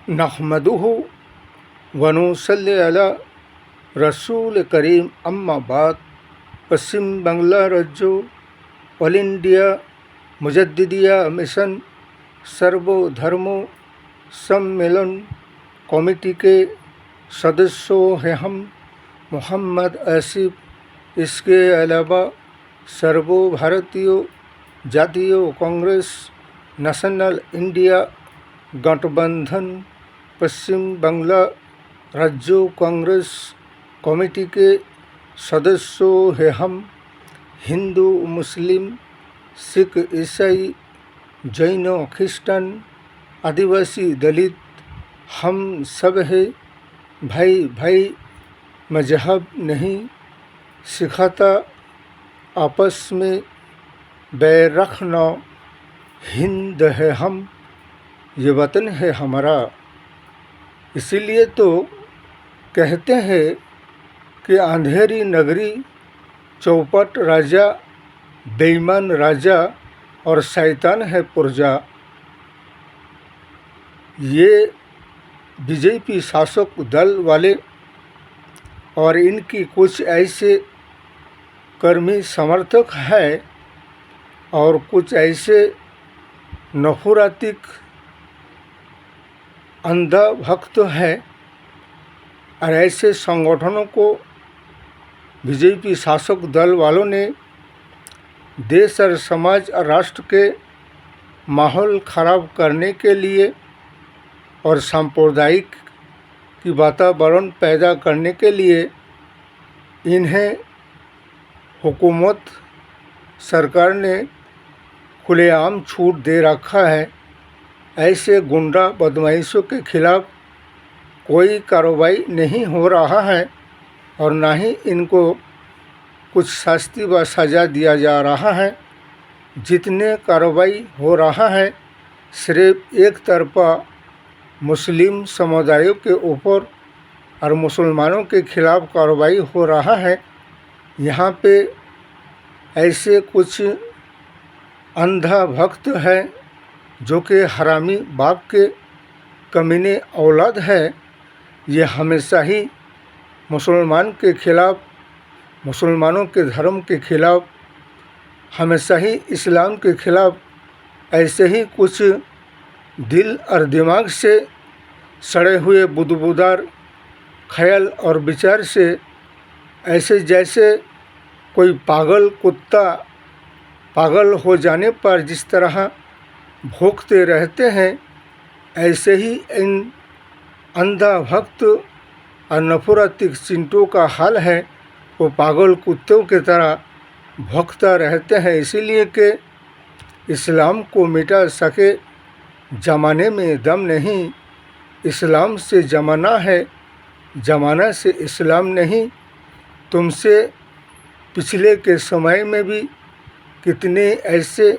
नहमदुहु व नुसल्ली अला रसूल करीम अम्मा बाद। पश्चिम बंगला राज्य ऑल इंडिया मुजद्दिदिया मिशन सर्वधर्म सम्मेलन कमेटी के सदस्यों हैं हम। मोहम्मद आसिफ इसके अलावा सर्व भारतीय जातीय कांग्रेस नेशनल इंडिया गठबंधन पश्चिम बंगला राज्य कांग्रेस कमेटी के सदस्यों हैं हम। हिंदू मुस्लिम सिख ईसाई जैन ख्रिस्टन आदिवासी दलित हम सब है भाई भाई। मजहब नहीं सिखाता आपस में बैर रखना। हिंद है हम, ये वतन है हमारा। इसीलिए तो कहते हैं कि अंधेरी नगरी चौपट राजा बेईमान राजा और शैतान है पुरजा। ये बीजेपी शासक दल वाले और इनकी कुछ ऐसे कर्मी समर्थक हैं और कुछ ऐसे नफरातिक अंधा भक्त है और ऐसे संगठनों को बीजेपी शासक दल वालों ने देश और समाज और राष्ट्र के माहौल खराब करने के लिए और सांप्रदायिक की वातावरण पैदा करने के लिए इन्हें हुकूमत सरकार ने खुलेआम छूट दे रखा है। ऐसे गुंडा बदमाशों के खिलाफ़ कोई कार्रवाई नहीं हो रहा है और ना ही इनको कुछ शास्ति व सज़ा दिया जा रहा है। जितने कार्रवाई हो रहा है सिर्फ एक तरफा मुस्लिम समुदायों के ऊपर और मुसलमानों के खिलाफ़ कार्रवाई हो रहा है। यहाँ पे ऐसे कुछ अंधा भक्त है जो कि हरामी बाप के कमीने औलाद है। ये हमेशा ही मुसलमान के खिलाफ़, मुसलमानों के धर्म के खिलाफ़, हमेशा ही इस्लाम के खिलाफ़ ऐसे ही कुछ दिल और दिमाग से सड़े हुए बुदबुदार ख्याल और विचार से ऐसे जैसे कोई पागल कुत्ता पागल हो जाने पर जिस तरह भौंकते रहते हैं ऐसे ही इन अंधा भक्त और नफरतिक चिंटों का हाल है। वो पागल कुत्तों की तरह भौंकता रहते हैं। इसीलिए कि इस्लाम को मिटा सके ज़माने में दम नहीं। इस्लाम से ज़माना है, ज़माना से इस्लाम नहीं। तुमसे पिछले के समय में भी कितने ऐसे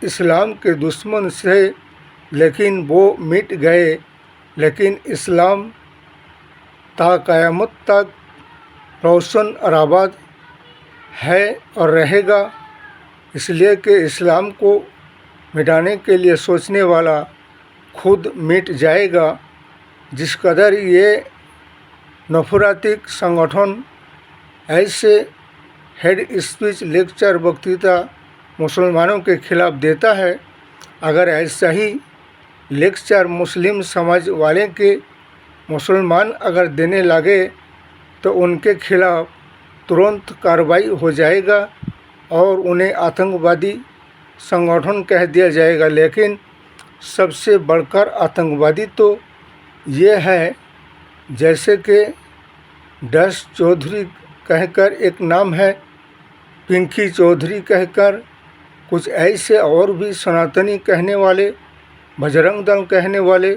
इस्लाम के दुश्मन थे लेकिन वो मिट गए। लेकिन इस्लाम ता क़यामत तक रोशन और आबाद है और रहेगा। इसलिए कि इस्लाम को मिटाने के लिए सोचने वाला खुद मिट जाएगा। जिस कदर ये नफरातिक संगठन ऐसे हेड स्पीच लेक्चर वक्तृता मुसलमानों के खिलाफ़ देता है, अगर ऐसा ही लेक्चर मुस्लिम समाज वाले के मुसलमान अगर देने लगे तो उनके खिलाफ़ तुरंत कार्रवाई हो जाएगा और उन्हें आतंकवादी संगठन कह दिया जाएगा। लेकिन सबसे बढ़कर आतंकवादी तो ये है, जैसे कि डस चौधरी कहकर एक नाम है, पिंकी चौधरी कहकर, कुछ ऐसे और भी सनातनी कहने वाले, बजरंग दल कहने वाले,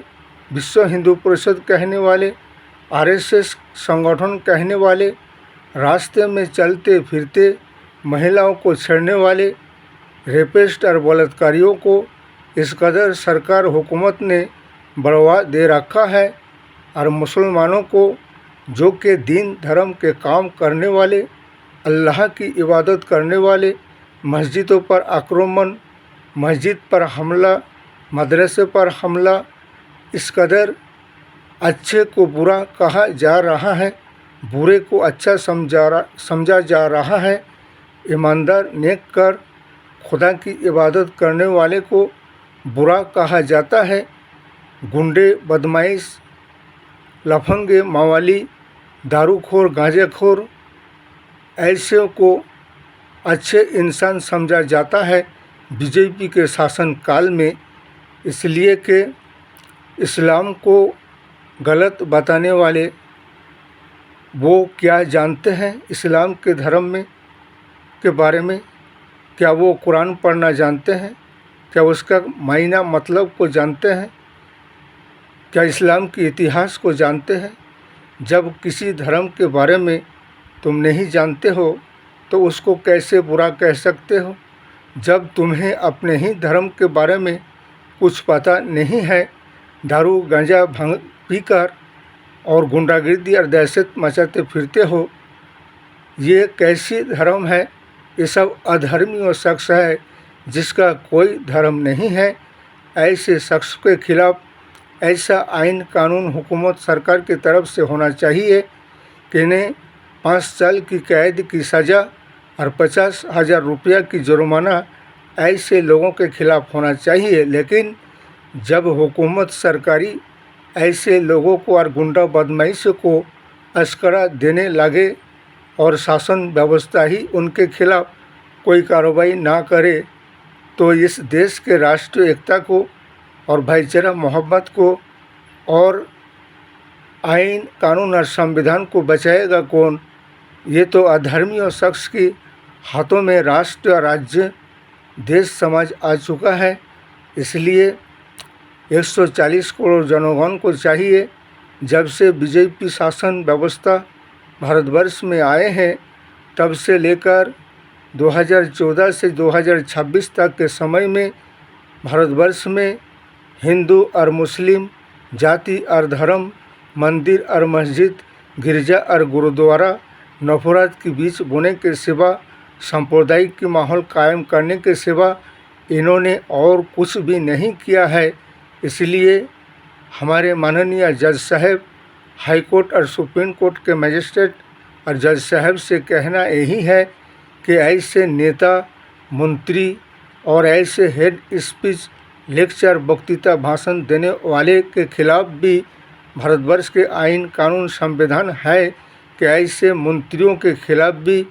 विश्व हिंदू परिषद कहने वाले, आरएसएस संगठन कहने वाले, रास्ते में चलते फिरते महिलाओं को छेड़ने वाले, रेपिस्ट और बलात्कारियों को इस कदर सरकार हुकूमत ने बढ़वा दे रखा है। और मुसलमानों को जो कि दीन धर्म के काम करने वाले, अल्लाह की इबादत करने वाले, मस्जिदों पर आक्रमण, मस्जिद पर हमला, मदरसे पर हमला, इस कदर अच्छे को बुरा कहा जा रहा है, बुरे को अच्छा समझा जा रहा है। ईमानदार नेक कर खुदा की इबादत करने वाले को बुरा कहा जाता है। गुंडे, बदमाश, लफंगे, मवाली, दारूखोर, गांजेखोर, ऐसे को अच्छे इंसान समझा जाता है बीजेपी के शासनकाल में, इसलिए कि इस्लाम को गलत बताने वाले वो क्या जानते हैं इस्लाम के धर्म में के बारे में? क्या वो कुरान पढ़ना जानते हैं? क्या उसका मायना मतलब को जानते हैं? क्या इस्लाम के इतिहास को जानते हैं? जब किसी धर्म के बारे में तुम नहीं जानते हो तो उसको कैसे बुरा कह सकते हो? जब तुम्हें अपने ही धर्म के बारे में कुछ पता नहीं है, दारू गांजा भांग पीकर और गुंडागर्दी और दहशत मचाते फिरते हो, ये कैसी धर्म है? ये सब अधर्मी और शख्स है जिसका कोई धर्म नहीं है। ऐसे शख्स के खिलाफ ऐसा आइन कानून हुकूमत सरकार की तरफ से होना चाहिए कि इन्हें 5 साल की कैद की सज़ा और 50,000 रुपया की जुर्माना ऐसे लोगों के खिलाफ होना चाहिए। लेकिन जब हुकूमत सरकारी ऐसे लोगों को और गुंडा बदमाशी को अश्करा देने लगे और शासन व्यवस्था ही उनके खिलाफ कोई कार्रवाई ना करे, तो इस देश के राष्ट्रीय एकता को और भाईचारा मोहब्बत को और आइन कानून और संविधान को बचाएगा कौन? ये तो अधर्मी और शख्स के हाथों में राष्ट्र, राज्य, देश, समाज आ चुका है। इसलिए 140 करोड़ जनगण को चाहिए, जब से बीजेपी शासन व्यवस्था भारतवर्ष में आए हैं तब से लेकर 2014 से 2026 तक के समय में भारतवर्ष में हिंदू और मुस्लिम, जाति और धर्म, मंदिर और मस्जिद, गिरजा और गुरुद्वारा, नफरत के बीच बोने के सिवा, सांप्रदायिक की माहौल कायम करने के सिवा इन्होंने और कुछ भी नहीं किया है। इसलिए हमारे माननीय जज साहब, हाई कोर्ट और सुप्रीम कोर्ट के मजिस्ट्रेट और जज साहब से कहना यही है कि ऐसे नेता, मंत्री और ऐसे हेड स्पीच, लेक्चर, वक्तृता, भाषण देने वाले के खिलाफ भी भारतवर्ष के आइन कानून संविधान है कि ऐसे मंत्रियों के खिलाफ भी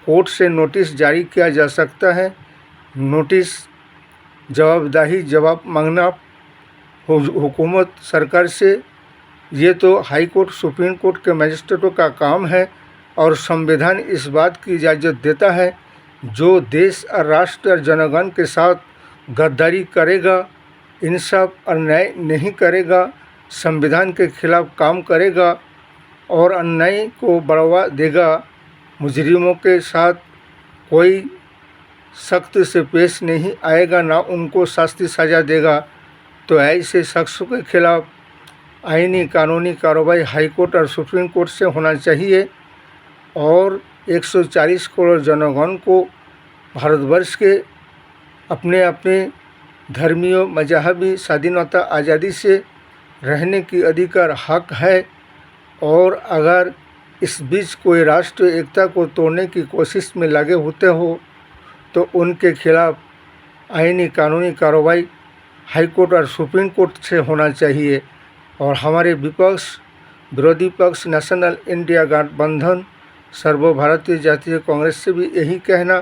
कोर्ट से नोटिस जारी किया जा सकता है। नोटिस जवाब मांगना हुकूमत सरकार से, ये तो हाई कोर्ट, सुप्रीम कोर्ट के मजिस्ट्रेटों का काम है और संविधान इस बात की इजाज़त देता है, जो देश और राष्ट्र और जनगण के साथ गद्दारी करेगा, इंसाफ और न्याय नहीं करेगा, संविधान के खिलाफ काम करेगा और अन्याय को बढ़ावा देगा, मुजरिमों के साथ कोई सख्त से पेश नहीं आएगा, ना उनको सख्ती सज़ा देगा, तो ऐसे शख्सों के खिलाफ आईनी कानूनी कार्रवाई हाई कोर्ट और सुप्रीम कोर्ट से होना चाहिए। और 140 करोड़ जनगण को भारतवर्ष के अपने अपने धर्मीय, मजहबी स्वाधीनता, आज़ादी से रहने की अधिकार हक है। और अगर इस बीच कोई राष्ट्रीय एकता को तोड़ने की कोशिश में लगे होते हो तो उनके खिलाफ आईनी कानूनी कार्रवाई हाई कोर्ट और सुप्रीम कोर्ट से होना चाहिए। और हमारे विपक्ष, विरोधी पक्ष, नेशनल इंडिया गठबंधन, सर्वभारतीय जातीय कांग्रेस से भी यही कहना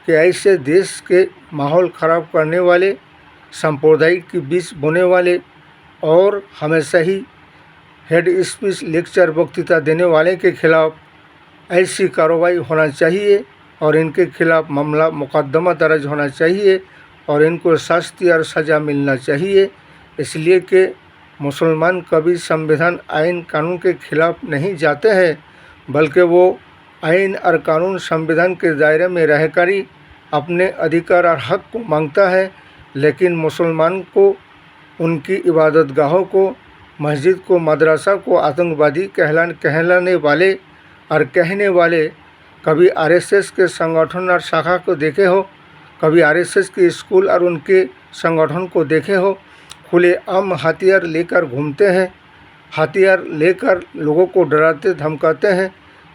कि ऐसे देश के माहौल ख़राब करने वाले, सांप्रदायिक के बीच बोने वाले और हमेशा ही हेड स्पीच, लेक्चर, वक्तृता देने वाले के खिलाफ ऐसी कार्रवाई होना चाहिए और इनके खिलाफ मामला मुकदमा दर्ज होना चाहिए और इनको शास्ति और सज़ा मिलना चाहिए। इसलिए कि मुसलमान कभी संविधान, आइन, कानून के खिलाफ नहीं जाते हैं, बल्कि वो आइन और कानून, संविधान के दायरे में रहकर ही अपने अधिकार और हक को मांगता है। लेकिन मुसलमान को उनकी इबादतगाहों को, मस्जिद को, मदरसा को आतंकवादी कहलाने वाले और कहने वाले, कभी आरएसएस के संगठन और शाखा को देखे हो, कभी आरएसएस के स्कूल और उनके संगठन को देखे हो, खुले आम हथियार लेकर घूमते हैं हथियार लेकर लोगों को डराते धमकाते हैं।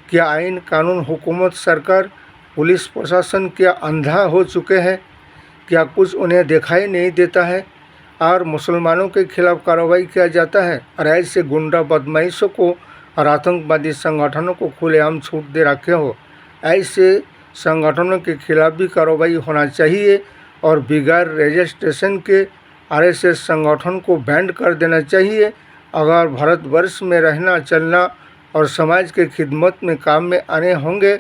क्या आइन कानून, हुकूमत, सरकार, पुलिस प्रशासन क्या अंधा हो चुके हैं? क्या कुछ उन्हें दिखाई नहीं देता है? और मुसलमानों के खिलाफ कार्रवाई किया जाता है और ऐसे गुंडा बदमाशों को और आतंकवादी संगठनों को खुलेआम छूट दे रखे हो। ऐसे संगठनों के खिलाफ भी कार्रवाई होना चाहिए और बिगैर रजिस्ट्रेशन के आरएसएस संगठन को बैन कर देना चाहिए। अगर भारतवर्ष में रहना, चलना और समाज के खिदमत में काम में आने होंगे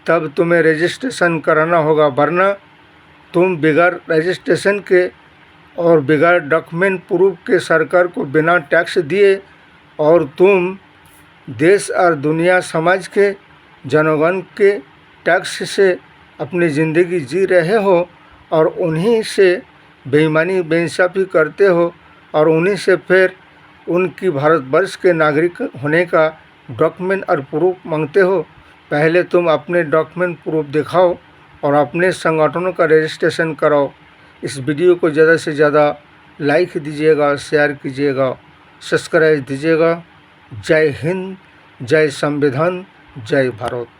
तब तुम्हें रजिस्ट्रेशन कराना होगा, वरना तुम बिगैर रजिस्ट्रेशन के और बिगैर डॉक्यूमेंट प्रूफ के सरकार को बिना टैक्स दिए और तुम देश और दुनिया समाज के जनगण के टैक्स से अपनी ज़िंदगी जी रहे हो और उन्हीं से बेईमानी बेइंसाफ़ी करते हो और उन्हीं से फिर उनकी भारतवर्ष के नागरिक होने का डॉक्यूमेंट और प्रूफ मांगते हो। पहले तुम अपने डॉक्यूमेंट प्रूफ दिखाओ और अपने संगठनों का रजिस्ट्रेशन कराओ। इस वीडियो को ज़्यादा से ज़्यादा लाइक दीजिएगा, शेयर कीजिएगा, सब्सक्राइब दीजिएगा। जय हिंद, जय संविधान, जय भारत।